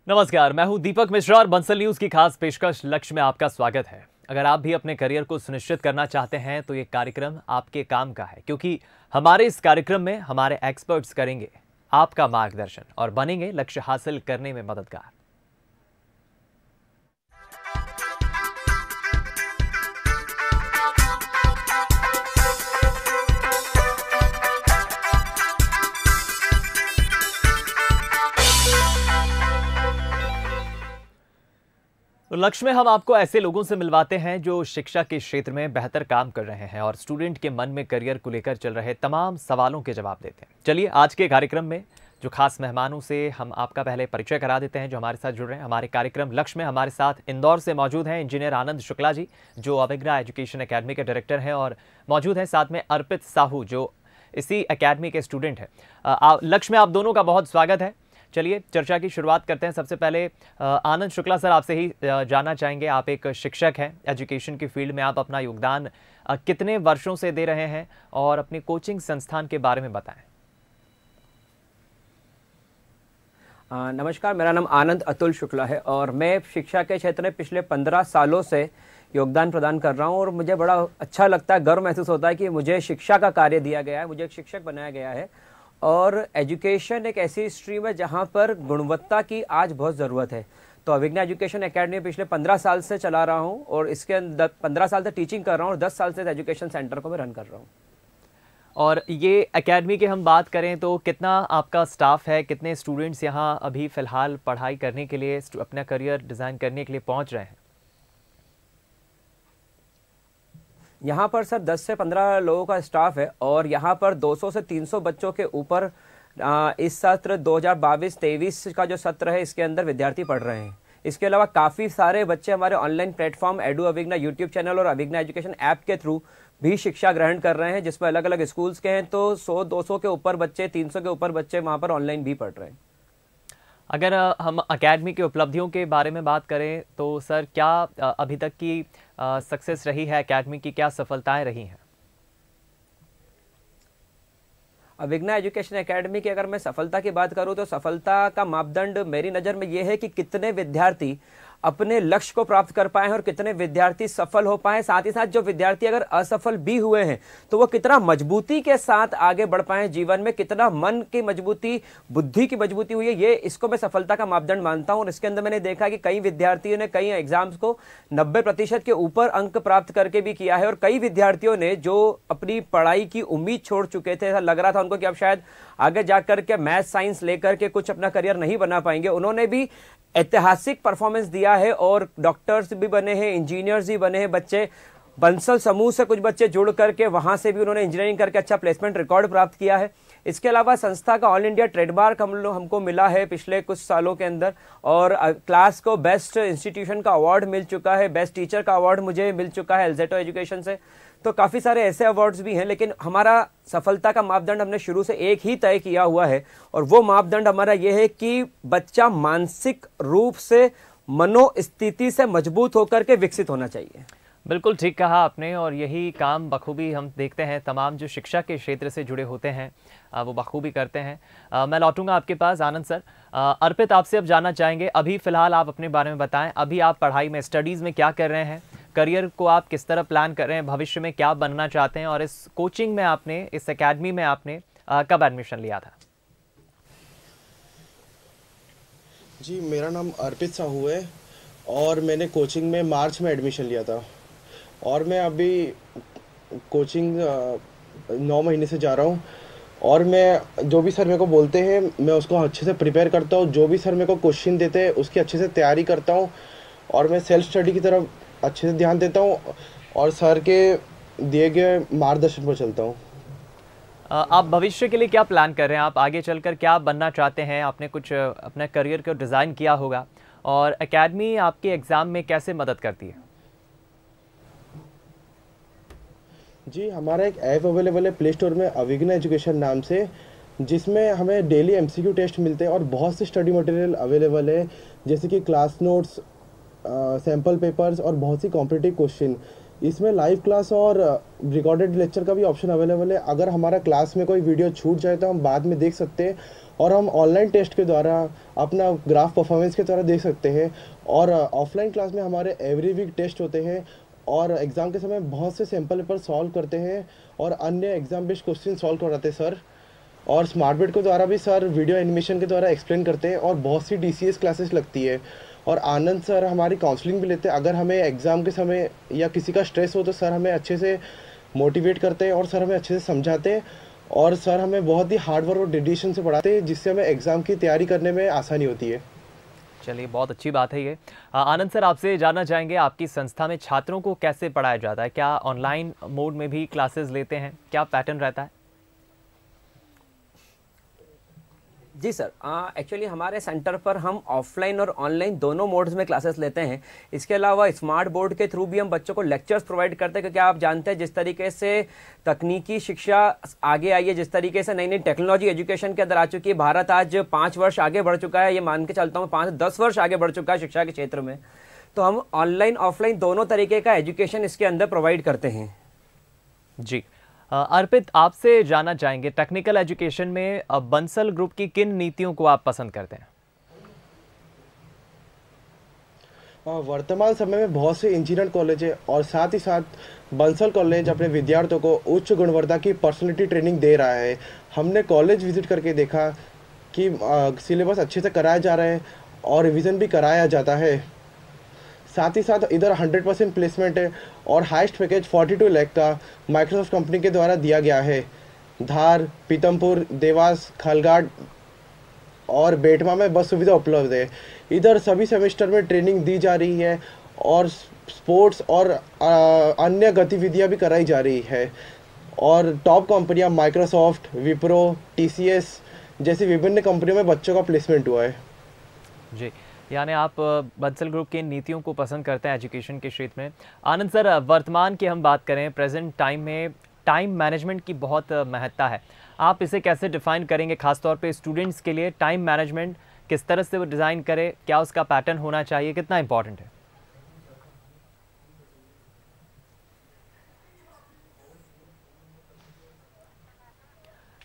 नमस्कार, मैं हूं दीपक मिश्रा और बंसल न्यूज की खास पेशकश लक्ष्य में आपका स्वागत है। अगर आप भी अपने करियर को सुनिश्चित करना चाहते हैं तो ये कार्यक्रम आपके काम का है, क्योंकि हमारे इस कार्यक्रम में हमारे एक्सपर्ट्स करेंगे आपका मार्गदर्शन और बनेंगे लक्ष्य हासिल करने में मददगार। तो लक्ष्य में हम आपको ऐसे लोगों से मिलवाते हैं जो शिक्षा के क्षेत्र में बेहतर काम कर रहे हैं और स्टूडेंट के मन में करियर को लेकर चल रहे तमाम सवालों के जवाब देते हैं। चलिए आज के कार्यक्रम में जो खास मेहमानों से हम आपका पहले परिचय करा देते हैं जो हमारे साथ जुड़ रहे हैं। हमारे कार्यक्रम लक्ष्य में हमारे साथ इंदौर से मौजूद हैं इंजीनियर आनंद शुक्ला जी, जो अभिज्ञा एजुकेशन एकेडमी के डायरेक्टर हैं, और मौजूद हैं साथ में अर्पित साहू, जो इसी एकेडमी के स्टूडेंट हैं। लक्ष्य में आप दोनों का बहुत स्वागत है। चलिए चर्चा की शुरुआत करते हैं। सबसे पहले आनंद शुक्ला सर, आपसे ही जानना चाहेंगे, आप एक शिक्षक हैं, एजुकेशन की फील्ड में आप अपना योगदान कितने वर्षों से दे रहे हैं और अपनी कोचिंग संस्थान के बारे में बताएं। नमस्कार, मेरा नाम आनंद अतुल शुक्ला है और मैं शिक्षा के क्षेत्र में पिछले 15 सालों से योगदान प्रदान कर रहा हूं और मुझे बड़ा अच्छा लगता है, गर्व महसूस होता है कि मुझे शिक्षा का कार्य दिया गया है, मुझे एक शिक्षक बनाया गया है। और एजुकेशन एक ऐसी स्ट्रीम है जहां पर गुणवत्ता की आज बहुत ज़रूरत है। तो अभिज्ञा एजुकेशन एकेडमी पिछले 15 साल से चला रहा हूं और इसके अंदर 15 साल से टीचिंग कर रहा हूं और 10 साल से एजुकेशन सेंटर को मैं रन कर रहा हूं। और ये एकेडमी की हम बात करें तो कितना आपका स्टाफ है, कितने स्टूडेंट्स यहाँ अभी फ़िलहाल पढ़ाई करने के लिए, अपना करियर डिज़ाइन करने के लिए पहुँच रहे हैं? यहाँ पर सर 10 से 15 लोगों का स्टाफ है और यहाँ पर 200 से 300 बच्चों के ऊपर इस सत्र 2022-23 का जो सत्र है इसके अंदर विद्यार्थी पढ़ रहे हैं। इसके अलावा काफ़ी सारे बच्चे हमारे online platform edu Abhigya YouTube channel और अभिज्ञा एजुकेशन ऐप के थ्रू भी शिक्षा ग्रहण कर रहे हैं, जिसमें अलग अलग स्कूल्स के हैं। तो 100-200 के ऊपर बच्चे, 300 के ऊपर बच्चे वहाँ पर ऑनलाइन भी पढ़ रहे हैं। अगर हम एकेडमी की उपलब्धियों के बारे में बात करें तो सर क्या अभी तक की सक्सेस रही है, एकेडमी की क्या सफलताएं रही हैं? अभिज्ञा एजुकेशन एकेडमी की अगर मैं सफलता की बात करूं तो सफलता का मापदंड मेरी नज़र में यह है कि कितने विद्यार्थी अपने लक्ष्य को प्राप्त कर पाए हैं और कितने विद्यार्थी सफल हो पाए। साथ ही साथ जो विद्यार्थी अगर असफल भी हुए हैं तो वो कितना मजबूती के साथ आगे बढ़ पाए जीवन में, कितना मन की मजबूती, बुद्धि की मजबूती हुई है, ये इसको मैं सफलता का मापदंड मानता हूं। और इसके अंदर मैंने देखा कि कई विद्यार्थियों ने कई एग्जाम्स को 90% के ऊपर अंक प्राप्त करके भी किया है और कई विद्यार्थियों ने जो अपनी पढ़ाई की उम्मीद छोड़ चुके थे, ऐसा लग रहा था उनको कि अब शायद आगे जाकर के मैथ साइंस लेकर के कुछ अपना करियर नहीं बना पाएंगे, उन्होंने भी ऐतिहासिक परफॉर्मेंस दिया है और डॉक्टर्स भी बने हैं, इंजीनियर्स भी बने हैं। बच्चे बंसल समूह से कुछ बच्चे जुड़ करके वहां से भी उन्होंने इंजीनियरिंग करके अच्छा प्लेसमेंट रिकॉर्ड प्राप्त किया है। इसके अलावा संस्था का ऑल इंडिया ट्रेडमार्क हमको मिला है पिछले कुछ सालों के अंदर और क्लास को बेस्ट इंस्टीट्यूशन का अवार्ड मिल चुका है, बेस्ट टीचर का अवार्ड मुझे मिल चुका है एल्जेटो एजुकेशन से। तो काफ़ी सारे ऐसे अवार्ड्स भी हैं, लेकिन हमारा सफलता का मापदंड हमने शुरू से एक ही तय किया हुआ है और वो मापदंड हमारा ये है कि बच्चा मानसिक रूप से, मनोस्थिति से मजबूत होकर के विकसित होना चाहिए। बिल्कुल ठीक कहा आपने और यही काम बखूबी हम देखते हैं तमाम जो शिक्षा के क्षेत्र से जुड़े होते हैं वो बखूबी करते हैं। मैं लौटूंगा आपके पास आनंद सर। अर्पित, आपसे अब जानना चाहेंगे, अभी फ़िलहाल आप अपने बारे में बताएं, अभी आप पढ़ाई में, स्टडीज़ में क्या कर रहे हैं, करियर को आप किस तरह प्लान कर रहे हैं, भविष्य में क्या बनना चाहते हैं और इस कोचिंग में आपने, इस एकेडमी में आपने कब एडमिशन लिया था? जी, मेरा नाम अर्पित साहू है और मैंने कोचिंग में मार्च में एडमिशन लिया था और मैं अभी कोचिंग 9 महीने से जा रहा हूँ और मैं जो भी सर मेरे को बोलते हैं मैं उसको अच्छे से प्रिपेयर करता हूँ। जो भी सर मेरे को क्वेश्चन देते हैं उसकी अच्छे से तैयारी करता हूँ और मैं सेल्फ स्टडी की तरफ अच्छे से ध्यान देता हूँ और सर के दिए गए मार्गदर्शन पर चलता हूँ। आप भविष्य के लिए क्या प्लान कर रहे हैं? आप आगे चलकर क्या बनना चाहते हैं? आपने कुछ अपने करियर को डिज़ाइन किया होगा और एकेडमी आपके एग्ज़ाम में कैसे मदद करती है? जी, हमारा एक ऐप अवेलेबल है प्ले स्टोर में अभिज्ञा एजुकेशन नाम से, जिसमें हमें डेली एमसीक्यू टेस्ट मिलते हैं और बहुत से स्टडी मटेरियल अवेलेबल है, जैसे कि क्लास नोट्स, सैम्पल पेपर्स और बहुत सी कॉम्पिटिटिव क्वेश्चन। इसमें लाइव क्लास और रिकॉर्डेड लेक्चर का भी ऑप्शन अवेलेबल है। अगर हमारा क्लास में कोई वीडियो छूट जाए तो हम बाद में देख सकते हैं, और हम ऑनलाइन टेस्ट के द्वारा अपना ग्राफ परफॉर्मेंस के द्वारा देख सकते हैं। और ऑफलाइन क्लास में हमारे एवरी वीक टेस्ट होते हैं, और एग्ज़ाम के समय बहुत से सैम्पल पेपर सॉल्व करते हैं और अन्य एग्ज़ाम बेस्ड क्वेश्चन सॉल्व कराते हैं सर। और स्मार्ट बोर्ड के द्वारा भी सर वीडियो एनिमेशन के द्वारा एक्सप्लेन करते हैं, और बहुत सी DCS क्लासेस लगती है। और आनंद सर हमारी काउंसलिंग भी लेते हैं। अगर हमें एग्ज़ाम के समय या किसी का स्ट्रेस हो तो सर हमें अच्छे से मोटिवेट करते हैं, और सर हमें अच्छे से समझाते हैं, और सर हमें बहुत ही हार्ड वर्क और डेडिकेशन से पढ़ाते हैं, जिससे हमें एग्ज़ाम की तैयारी करने में आसानी होती है। चलिए, बहुत अच्छी बात है ये। आनंद सर, आपसे जानना चाहेंगे आपकी संस्था में छात्रों को कैसे पढ़ाया जाता है? क्या ऑनलाइन मोड में भी क्लासेस लेते हैं? क्या पैटर्न रहता है? जी सर, एक्चुअली हमारे सेंटर पर हम ऑफलाइन और ऑनलाइन दोनों मोड्स में क्लासेस लेते हैं। इसके अलावा स्मार्ट बोर्ड के थ्रू भी हम बच्चों को लेक्चर्स प्रोवाइड करते हैं, क्योंकि आप जानते हैं जिस तरीके से तकनीकी शिक्षा आगे आई है, जिस तरीके से नई नई टेक्नोलॉजी एजुकेशन के अंदर आ चुकी है, भारत आज 5 वर्ष आगे बढ़ चुका है, ये मान के चलता हूँ 5-10 वर्ष आगे बढ़ चुका है शिक्षा के क्षेत्र में। तो हम ऑनलाइन ऑफलाइन दोनों तरीके का एजुकेशन इसके अंदर प्रोवाइड करते हैं। जी, अर्पित, आपसे जानना चाहेंगे टेक्निकल एजुकेशन में बंसल ग्रुप की किन नीतियों को आप पसंद करते हैं? वर्तमान समय में बहुत से इंजीनियर कॉलेज है, और साथ ही साथ बंसल कॉलेज अपने विद्यार्थियों को उच्च गुणवत्ता की पर्सनालिटी ट्रेनिंग दे रहा है। हमने कॉलेज विजिट करके देखा कि सिलेबस अच्छे से कराया जा रहा है और रिवीजन भी कराया जाता है। साथ ही साथ इधर 100% प्लेसमेंट है, और हाईएस्ट पैकेज 42 लाख का माइक्रोसॉफ्ट कंपनी के द्वारा दिया गया है। धार, पीतमपुर, देवास, खालघाट और बेटमा में बस सुविधा उपलब्ध है। इधर सभी सेमेस्टर में ट्रेनिंग दी जा रही है, और स्पोर्ट्स और अन्य गतिविधियां भी कराई जा रही है। और टॉप कंपनियां माइक्रोसॉफ्ट, विप्रो, TCS जैसी विभिन्न कंपनियों में बच्चों का प्लेसमेंट हुआ है। जी, यानी आप बंसल ग्रुप की नीतियों को पसंद करते हैं एजुकेशन के क्षेत्र में। आनंद सर, वर्तमान की हम बात करें, प्रेजेंट टाइम में टाइम मैनेजमेंट की बहुत महत्ता है। आप इसे कैसे डिफाइन करेंगे, खासतौर पे स्टूडेंट्स के लिए टाइम मैनेजमेंट किस तरह से वो डिज़ाइन करे, क्या उसका पैटर्न होना चाहिए, कितना इंपॉर्टेंट है?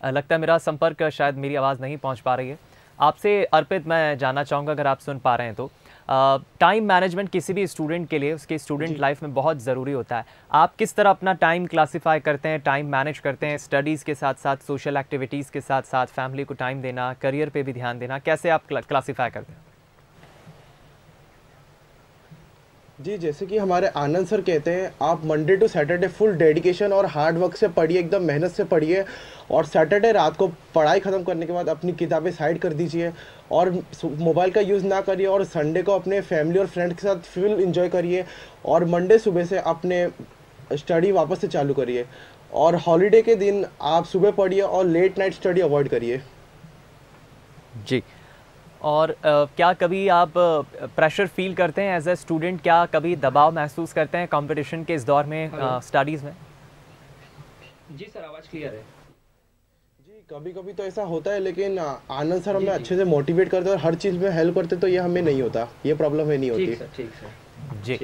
लगता है मेरा संपर्क, शायद मेरी आवाज़ नहीं पहुंच पा रही है। आपसे अर्पित, मैं जानना चाहूँगा अगर आप सुन पा रहे हैं तो, टाइम मैनेजमेंट किसी भी स्टूडेंट के लिए उसके स्टूडेंट लाइफ में बहुत ज़रूरी होता है। आप किस तरह अपना टाइम क्लासीफाई करते हैं, टाइम मैनेज करते हैं? स्टडीज़ के साथ साथ सोशल एक्टिविटीज़ के साथ साथ फैमिली को टाइम देना, करियर पे भी ध्यान देना, कैसे आप क्लासीफाई करते हैं? जी, जैसे कि हमारे आनंद सर कहते हैं, आप Monday to Saturday full dedication और हार्ड वर्क से पढ़िए, एकदम मेहनत से पढ़िए, और सैटरडे रात को पढ़ाई ख़त्म करने के बाद अपनी किताबें साइड कर दीजिए, और मोबाइल का यूज़ ना करिए, और संडे को अपने फैमिली और फ्रेंड के साथ फुल एंजॉय करिए, और मंडे सुबह से अपने स्टडी वापस से चालू करिए, और हॉलीडे के दिन आप सुबह पढ़िए और लेट नाइट स्टडी अवॉइड करिए। जी, और क्या कभी आप प्रेशर फील करते हैं एज ए स्टूडेंट? क्या कभी दबाव महसूस करते हैं कंपटीशन के इस दौर में स्टडीज़ में? जी सर, आवाज़ क्लियर है? जी, कभी कभी तो ऐसा होता है, लेकिन आनंद सर हमें अच्छे से मोटिवेट करते हैं और हर चीज़ में हेल्प करते, तो ये हमें नहीं होता, ये प्रॉब्लम है नहीं होती। ठीक सर। जी,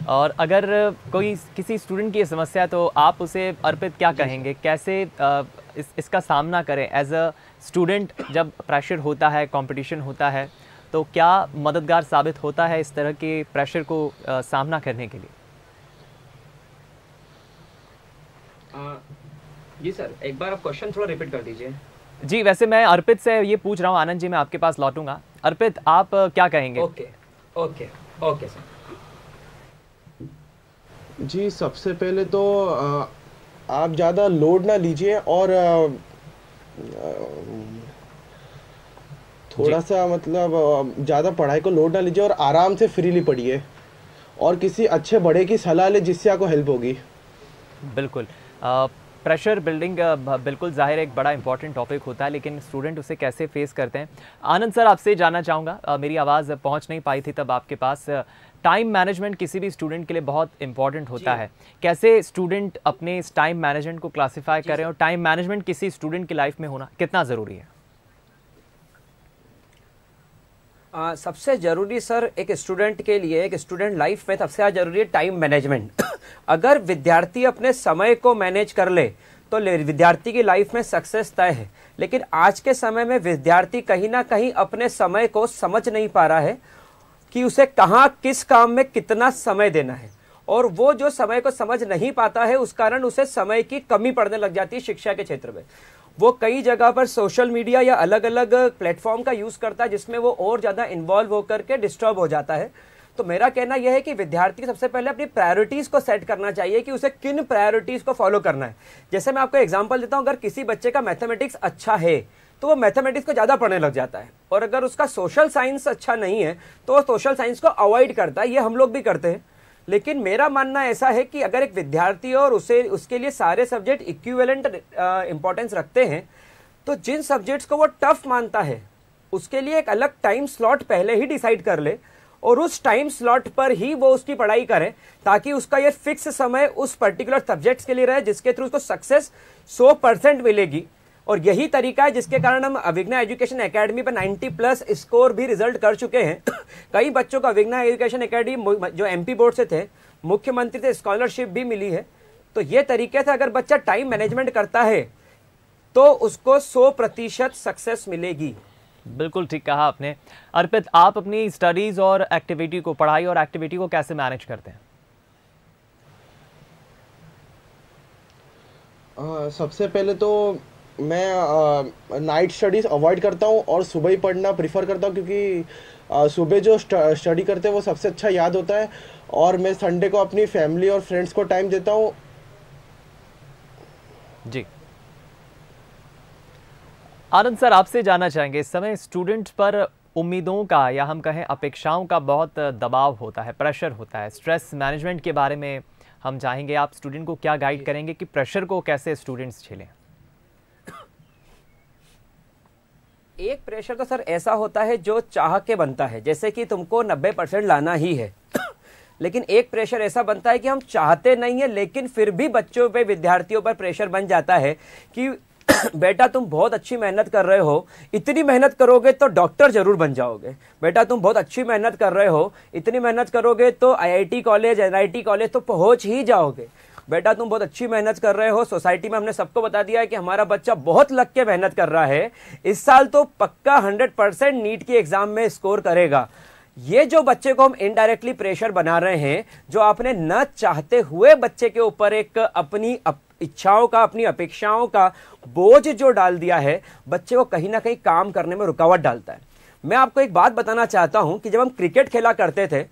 और अगर कोई किसी स्टूडेंट की ये समस्या है तो आप उसे, अर्पित, क्या कहेंगे, कैसे इसका सामना करें एज अ स्टूडेंट? जब प्रेशर होता है, कंपटीशन होता है, तो क्या मददगार साबित होता है इस तरह के प्रेशर को सामना करने के लिए? जी सर, एक बार आप क्वेश्चन थोड़ा रिपीट कर दीजिए। जी, वैसे मैं अर्पित से ये पूछ रहा हूँ, आनंद जी मैं आपके पास लौटूंगा। अर्पित, आप क्या कहेंगे? Okay sir. जी, सबसे पहले तो आप ज़्यादा लोड ना लीजिए, और थोड़ा सा मतलब ज़्यादा पढ़ाई को लोड ना लीजिए, और आराम से फ्रीली पढ़िए, और किसी अच्छे बड़े की सलाह ले जिससे आपको हेल्प होगी। बिल्कुल, प्रेशर बिल्डिंग बिल्कुल ज़ाहिर एक बड़ा इंपॉर्टेंट टॉपिक होता है, लेकिन स्टूडेंट उसे कैसे फेस करते हैं? आनंद सर, आपसे जानना चाहूँगा, मेरी आवाज़ पहुँच नहीं पाई थी तब आपके पास। टाइम मैनेजमेंट किसी भी स्टूडेंट के लिए बहुत इंपॉर्टेंट होता है, कैसे स्टूडेंट अपने इस टाइम मैनेजमेंट को क्लासीफाई करें, और टाइम मैनेजमेंट किसी स्टूडेंट की लाइफ में होना कितना ज़रूरी है? सबसे ज़रूरी सर एक स्टूडेंट के लिए, एक स्टूडेंट लाइफ में सबसे ज़्यादा ज़रूरी है टाइम मैनेजमेंट। अगर विद्यार्थी अपने समय को मैनेज कर ले तो विद्यार्थी की लाइफ में सक्सेस तय है। लेकिन आज के समय में विद्यार्थी कहीं ना कहीं अपने समय को समझ नहीं पा रहा है कि उसे कहाँ किस काम में कितना समय देना है, और वो जो समय को समझ नहीं पाता है उस कारण उसे समय की कमी पड़ने लग जाती है शिक्षा के क्षेत्र में। वो कई जगह पर सोशल मीडिया या अलग अलग प्लेटफॉर्म का यूज़ करता है जिसमें वो और ज़्यादा इन्वॉल्व होकर के डिस्टर्ब हो जाता है। तो मेरा कहना यह है कि विद्यार्थी सबसे पहले अपनी प्रायोरिटीज़ को सेट करना चाहिए कि उसे किन प्रायोरिटीज़ को फॉलो करना है। जैसे मैं आपको एग्जांपल देता हूं, अगर किसी बच्चे का मैथमेटिक्स अच्छा है तो वो मैथमेटिक्स को ज़्यादा पढ़ने लग जाता है, और अगर उसका सोशल साइंस अच्छा नहीं है तो वो सोशल साइंस को अवॉइड करता है। ये हम लोग भी करते हैं। लेकिन मेरा मानना ऐसा है कि अगर एक विद्यार्थी और उसके लिए सारे सब्जेक्ट इक्विवेलेंट इंपॉर्टेंस रखते हैं, तो जिन सब्जेक्ट्स को वो टफ मानता है उसके लिए एक अलग टाइम स्लॉट पहले ही डिसाइड कर ले और उस टाइम स्लॉट पर ही वो उसकी पढ़ाई करे, ताकि उसका ये फिक्स समय उस पर्टिकुलर सब्जेक्ट्स के लिए रहे जिसके थ्रू उसको सक्सेस 100% मिलेगी। और यही तरीका है जिसके कारण हम अभिज्ञा एजुकेशन एकेडमी पर 90+ स्कोर भी रिजल्ट कर चुके हैं। कई बच्चों को अभिज्ञा एजुकेशन एकेडमी जो MP बोर्ड से थे, मुख्यमंत्री से स्कॉलरशिप भी मिली है। तो ये तरीके से अगर बच्चा टाइम मैनेजमेंट करता है तो उसको 100% सक्सेस मिलेगी। बिल्कुल ठीक कहा आपने। अर्पित, आप अपनी स्टडीज और एक्टिविटी को, पढ़ाई और एक्टिविटी को कैसे मैनेज करते हैं? सबसे पहले तो मैं नाइट स्टडीज़ अवॉइड करता हूँ और सुबह ही पढ़ना प्रिफर करता हूँ, क्योंकि सुबह जो स्टडी करते हैं वो सबसे अच्छा याद होता है। और मैं संडे को अपनी फैमिली और फ्रेंड्स को टाइम देता हूँ। जी आनंद सर, आपसे जानना चाहेंगे, इस समय स्टूडेंट पर उम्मीदों का या हम कहें अपेक्षाओं का बहुत दबाव होता है, प्रेशर होता है। स्ट्रेस मैनेजमेंट के बारे में हम चाहेंगे, आप स्टूडेंट को क्या गाइड करेंगे कि प्रेशर को कैसे स्टूडेंट्स झेलें? एक प्रेशर तो सर ऐसा होता है जो चाह के बनता है, जैसे कि तुमको 90% लाना ही है। लेकिन एक प्रेशर ऐसा बनता है कि हम चाहते नहीं है लेकिन फिर भी बच्चों पे, विद्यार्थियों पर प्रेशर बन जाता है कि बेटा तुम बहुत अच्छी मेहनत कर रहे हो, इतनी मेहनत करोगे तो डॉक्टर जरूर बन जाओगे। बेटा तुम बहुत अच्छी मेहनत कर रहे हो, इतनी मेहनत करोगे तो IIT कॉलेज, NIT कॉलेज तो पहुंच ही जाओगे। बेटा तुम बहुत अच्छी मेहनत कर रहे हो, सोसाइटी में हमने सबको बता दिया है कि हमारा बच्चा बहुत लग के मेहनत कर रहा है, इस साल तो पक्का 100% नीट की एग्जाम में स्कोर करेगा। ये जो बच्चे को हम इनडायरेक्टली प्रेशर बना रहे हैं, जो आपने न चाहते हुए बच्चे के ऊपर एक अपनी इच्छाओं का, अपनी अपेक्षाओं का बोझ जो डाल दिया है, बच्चे को कहीं ना कहीं काम करने में रुकावट डालता है। मैं आपको एक बात बताना चाहता हूं कि जब हम क्रिकेट खेला करते थे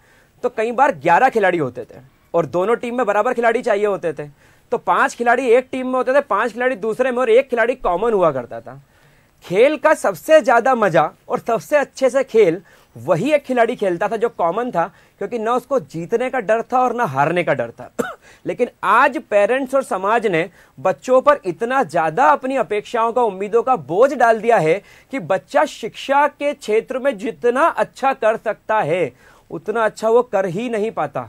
तो कई बार 11 खिलाड़ी होते थे और दोनों टीम में बराबर खिलाड़ी चाहिए होते थे। तो 5 खिलाड़ी एक टीम में होते थे, 5 खिलाड़ी दूसरे में, और 1 खिलाड़ी कॉमन हुआ करता था। खेल का सबसे ज्यादा मजा और सबसे अच्छे से खेल वही एक खिलाड़ी खेलता था जो कॉमन था, क्योंकि ना उसको जीतने का डर था और ना हारने का डर था। लेकिन आज पेरेंट्स और समाज ने बच्चों पर इतना ज्यादा अपनी अपेक्षाओं का, उम्मीदों का बोझ डाल दिया है कि बच्चा शिक्षा के क्षेत्र में जितना अच्छा कर सकता है उतना अच्छा वो कर ही नहीं पाता।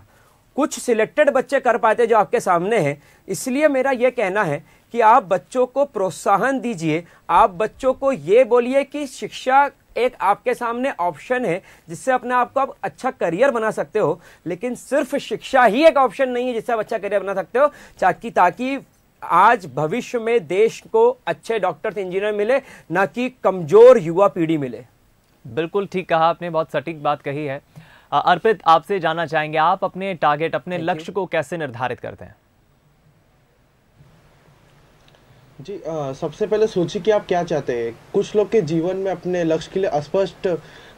कुछ सिलेक्टेड बच्चे कर पाते जो आपके सामने हैं। इसलिए मेरा यह कहना है कि आप बच्चों को प्रोत्साहन दीजिए, आप बच्चों को ये बोलिए कि शिक्षा एक आपके सामने ऑप्शन है जिससे अपने आप को आप अच्छा करियर बना सकते हो। लेकिन सिर्फ शिक्षा ही एक ऑप्शन नहीं है जिससे आप अच्छा करियर बना सकते हो, ताकि आज भविष्य में देश को अच्छे डॉक्टर्स, इंजीनियर मिले, ना कि कमजोर युवा पीढ़ी मिले। बिल्कुल ठीक कहा आपने, बहुत सटीक बात कही है। अर्पित, आपसे जानना चाहेंगे, आप अपने टारगेट, अपने लक्ष्य को कैसे निर्धारित करते हैं? जी सबसे पहले सोचिए कि आप क्या चाहते हैं। कुछ लोग के जीवन में अपने लक्ष्य के लिए अस्पष्ट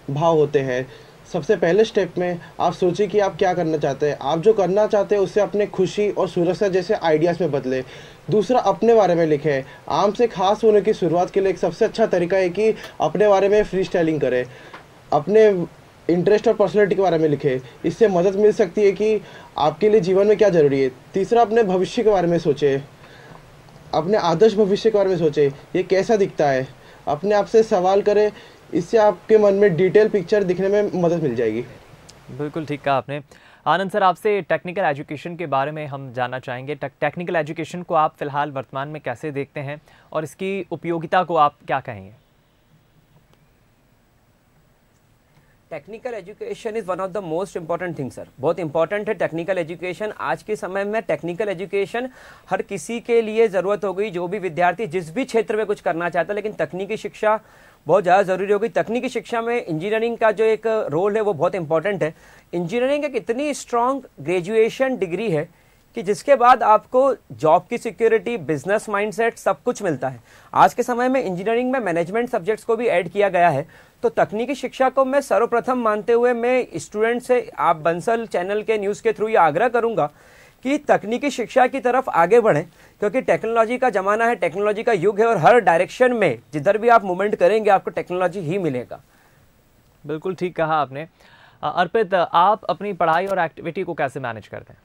भाव होते हैं। सबसे पहले स्टेप में आप सोचिए कि आप क्या करना चाहते हैं। आप जो करना चाहते हैं उससे अपने खुशी और सुरक्षा जैसे आइडियाज़ में बदले। दूसरा, अपने बारे में लिखें। आम से खास होने की शुरुआत के लिए एक सबसे अच्छा तरीका है कि अपने बारे में फ्री स्टाइलिंग करें। अपने इंटरेस्ट और पर्सनैलिटी के बारे में लिखें, इससे मदद मिल सकती है कि आपके लिए जीवन में क्या ज़रूरी है। तीसरा, अपने भविष्य के बारे में सोचें, अपने आदर्श भविष्य के बारे में सोचें, ये कैसा दिखता है। अपने आप से सवाल करें, इससे आपके मन में डिटेल पिक्चर दिखने में मदद मिल जाएगी। बिल्कुल ठीक कहा आपने। आनंद सर, आपसे टेक्निकल एजुकेशन के बारे में हम जानना चाहेंगे। टेक्निकल एजुकेशन को आप फिलहाल वर्तमान में कैसे देखते हैं और इसकी उपयोगिता को आप क्या कहेंगे? Technical education is one of the most important thing sir, बहुत इंपॉर्टेंट है टेक्निकल एजुकेशन। आज के समय में टेक्निकल एजुकेशन हर किसी के लिए ज़रूरत हो गई, जो भी विद्यार्थी जिस भी क्षेत्र में कुछ करना चाहता है, लेकिन तकनीकी शिक्षा बहुत ज़्यादा ज़रूरी हो गई। तकनीकी शिक्षा में इंजीनियरिंग का जो एक रोल है वो बहुत इंपॉर्टेंट है। इंजीनियरिंग एक इतनी स्ट्रॉन्ग ग्रेजुएशन डिग्री है कि जिसके बाद आपको जॉब की सिक्योरिटी, बिजनेस माइंडसेट सब कुछ मिलता है। आज के समय में इंजीनियरिंग में मैनेजमेंट सब्जेक्ट्स को भी ऐड किया गया है। तो तकनीकी शिक्षा को मैं सर्वप्रथम मानते हुए मैं स्टूडेंट से, आप बंसल चैनल के न्यूज़ के थ्रू ये आग्रह करूंगा कि तकनीकी शिक्षा की तरफ आगे बढ़ें, क्योंकि टेक्नोलॉजी का ज़माना है, टेक्नोलॉजी का युग है और हर डायरेक्शन में जिधर भी आप मूवमेंट करेंगे आपको टेक्नोलॉजी ही मिलेगा। बिल्कुल ठीक कहा आपने। अर्पित, आप अपनी पढ़ाई और एक्टिविटी को कैसे मैनेज करते हैं?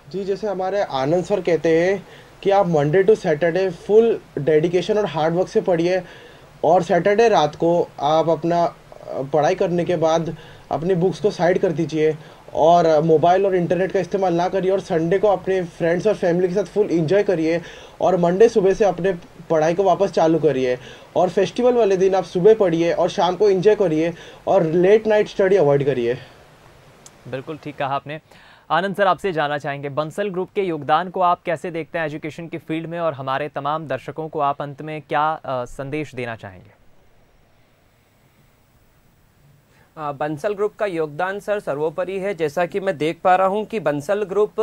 जी, जैसे हमारे आनंद सर कहते हैं कि आप Monday to Saturday full dedication और हार्ड वर्क से पढ़िए, और सैटरडे रात को आप अपना पढ़ाई करने के बाद अपनी बुक्स को साइड कर दीजिए और मोबाइल और इंटरनेट का इस्तेमाल ना करिए, और संडे को अपने फ्रेंड्स और फैमिली के साथ फुल एंजॉय करिए, और मंडे सुबह से अपने पढ़ाई को वापस चालू करिए, और फेस्टिवल वाले दिन आप सुबह पढ़िए और शाम को एंजॉय करिए, और लेट नाइट स्टडी अवॉइड करिए। बिल्कुल ठीक कहा आपने। आनंद सर, आपसे जानना चाहेंगे, बंसल ग्रुप के योगदान को आप कैसे देखते हैं एजुकेशन की फील्ड में, और हमारे तमाम दर्शकों को आप अंत में क्या संदेश देना चाहेंगे? बंसल ग्रुप का योगदान सर सर्वोपरि है। जैसा कि मैं देख पा रहा हूं कि बंसल ग्रुप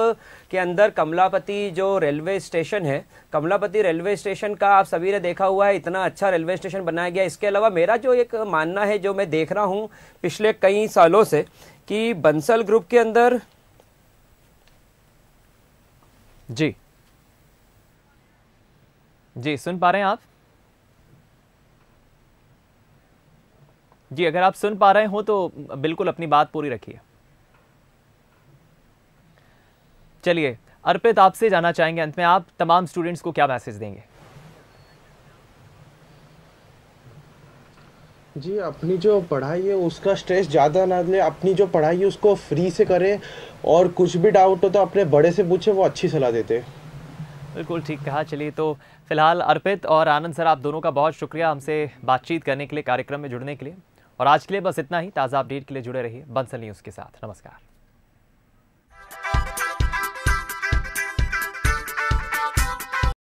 के अंदर कमलापति जो रेलवे स्टेशन है, कमलापति रेलवे स्टेशन का आप सभी ने देखा हुआ है, इतना अच्छा रेलवे स्टेशन बनाया गया। इसके अलावा मेरा जो एक मानना है, जो मैं देख रहा हूं पिछले कई सालों से, कि बंसल ग्रुप के अंदर जी सुन पा रहे हैं आप? जी, अगर आप सुन पा रहे हो तो बिल्कुल अपनी बात पूरी रखिए। चलिए अर्पित, आपसे जानना चाहेंगे अंत में, आप तमाम स्टूडेंट्स को क्या मैसेज देंगे? जी, अपनी जो पढ़ाई है उसका स्ट्रेस ज़्यादा ना ले, अपनी जो पढ़ाई है उसको फ्री से करें, और कुछ भी डाउट हो तो अपने बड़े से पूछे, वो अच्छी सलाह देते हैं। बिल्कुल ठीक कहा। चलिए, तो फिलहाल अर्पित और आनंद सर, आप दोनों का बहुत शुक्रिया हमसे बातचीत करने के लिए, कार्यक्रम में जुड़ने के लिए। और आज के लिए बस इतना ही। ताज़ा अपडेट के लिए जुड़े रहिए बंसल न्यूज़ के साथ। नमस्कार।